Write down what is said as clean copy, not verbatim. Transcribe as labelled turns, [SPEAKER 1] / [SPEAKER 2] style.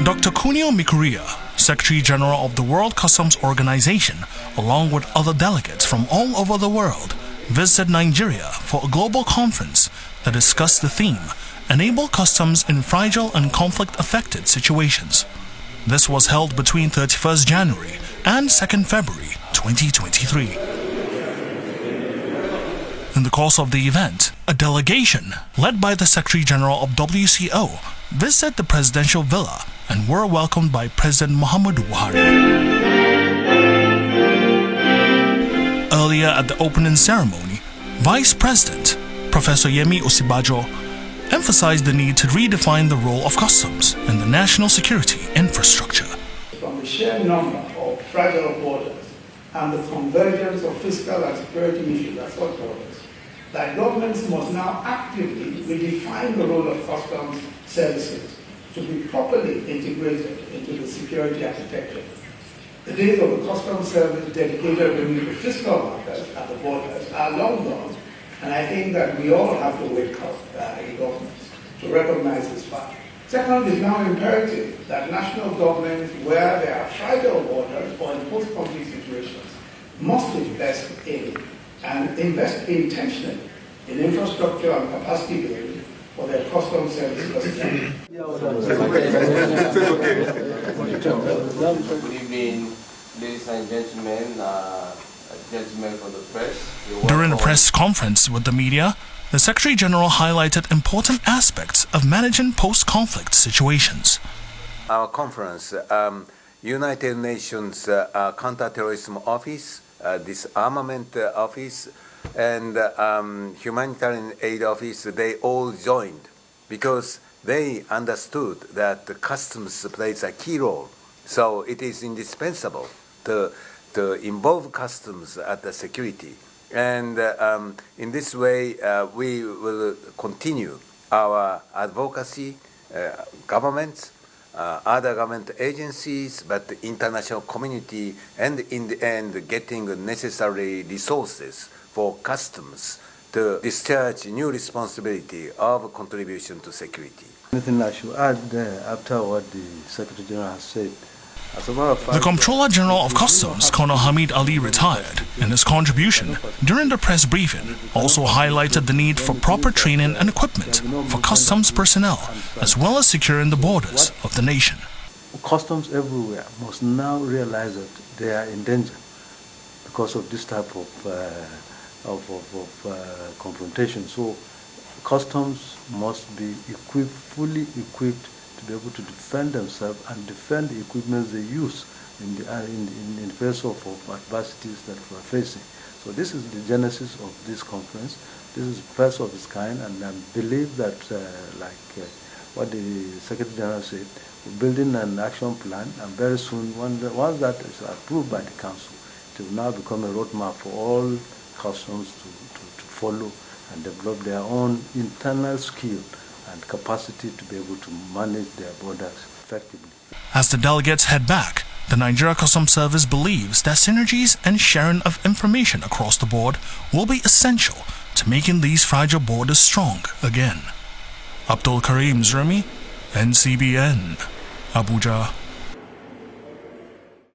[SPEAKER 1] Dr. Kunio Mikuria, Secretary General of the World Customs Organization, along with other delegates from all over the world, visited Nigeria for a global conference that discussed the theme, Enable Customs in Fragile and Conflict-Affected Situations. This was held between 31st January and 2nd February 2023. In the course of the event, a delegation, led by the Secretary General of WCO, visited the presidential villa and were welcomed by President Muhammadu Buhari. Earlier at the opening ceremony, Vice President Professor Yemi Osibajo emphasized the need to redefine the role of customs in the national security infrastructure.
[SPEAKER 2] From the sheer number of fragile borders and the convergence of fiscal and security issues at such borders, that governments must now actively redefine the role of customs services to be properly integrated into the security architecture. The days of the customs service dedicated only to fiscal matters at the borders are long gone, and I think that we all have to wake up in governments to recognize this fact. Second, it is now imperative that national governments, where there are fragile borders or in post-conflict situations, must invest in and invest intentionally in infrastructure and capacity building for their customs services.
[SPEAKER 3] Good evening, ladies and gentlemen, gentlemen from the press.
[SPEAKER 1] During a press conference with the media, the Secretary General highlighted important aspects of managing post-conflict situations.
[SPEAKER 4] Our conference, United Nations Counterterrorism Office, Disarmament Office, and Humanitarian Aid Office, they all joined because they understood that the customs plays a key role. So it is indispensable to involve customs at the security. And in this way, we will continue our advocacy, governments, other government agencies, but the international community, and in the end, getting the necessary resources for customs to discharge new responsibility of contribution to security.
[SPEAKER 5] Anything I should add after what the Secretary General has said?
[SPEAKER 1] The Comptroller General of Customs, Colonel Hamid Ali, retired. In his contribution during the press briefing, also highlighted the need for proper training and equipment for customs personnel, as well as securing the borders of the nation.
[SPEAKER 5] Customs everywhere must now realize that they are in danger because of this type of confrontation. So customs must be fully equipped to be able to defend themselves and defend the equipment they use in the face of adversities that we are facing. So this is the genesis of this conference. This is first of its kind, and I believe that, what the Secretary General said, we're building an action plan, and very soon, once that is approved by the Council, it will now become a roadmap for all customs to follow and develop their own internal skill and capacity to be able to manage their borders effectively.
[SPEAKER 1] As the delegates head back, the Nigeria Customs Service believes that synergies and sharing of information across the board will be essential to making these fragile borders strong again. Abdul Karim Zermi, NCBN, Abuja.